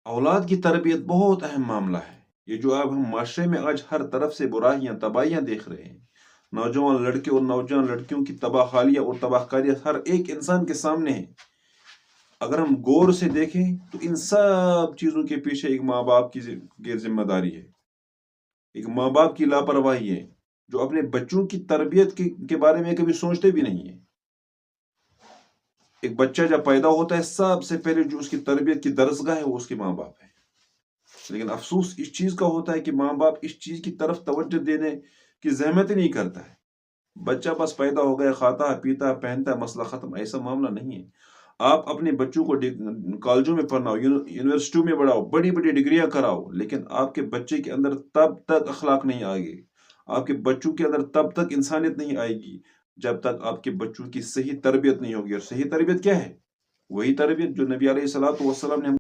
اولاد کی تربیت بہت اہم معاملہ ہے۔ یہ جو اب ہم معاشرے میں آج ہر طرف سے برائیاں تباہیاں دیکھ رہے ہیں، نوجوان لڑکے اور نوجوان لڑکیوں کی تباہ حالیہ اور تباہ کاریاں ہر ایک انسان کے سامنے ہیں۔ اگر ہم غور سے دیکھیں تو ان سب چیزوں کے پیچھے ایک ماں باپ کی غیر ذمہ داری ہے، ایک ماں باپ کی لاپرواہی ہے، جو اپنے بچوں کی تربیت کے بارے میں کبھی سوچتے بھی نہیں ہیں۔ ایک بچہ جب پیدا ہوتا ہے سب سے پہلے جو اس کی تربیت کی درسگاہ ہے وہ اس کے ماں باپ ہے، لیکن افسوس اس چیز کا ہوتا ہے کہ ماں باپ اس چیز کی طرف توجہ دینے کی زحمت ہی نہیں کرتا ہے۔ بچہ بس پیدا ہو گیا، کھاتا ہے پیتا ہے پہنتا ہے، مسئلہ ختم، ایسا معاملہ نہیں ہے۔ آپ اپنے بچوں کو کالجوں میں پڑھاؤ، یونیورسٹیوں میں پڑھاؤ، بڑی بڑی ڈگریاں کراؤ، لیکن آپ کے بچے کے اندر تب تک اخلاق نہیں آئے گی، آپ کے بچوں کے اندر تب تک انسانیت نہیں آئے گی جب تک آپ کے بچوں کی صحیح تربیت نہیں ہوگی۔ اور صحیح تربیت کیا ہے؟ وہی تربیت جو نبی علیہ الصلوۃ والسلام نے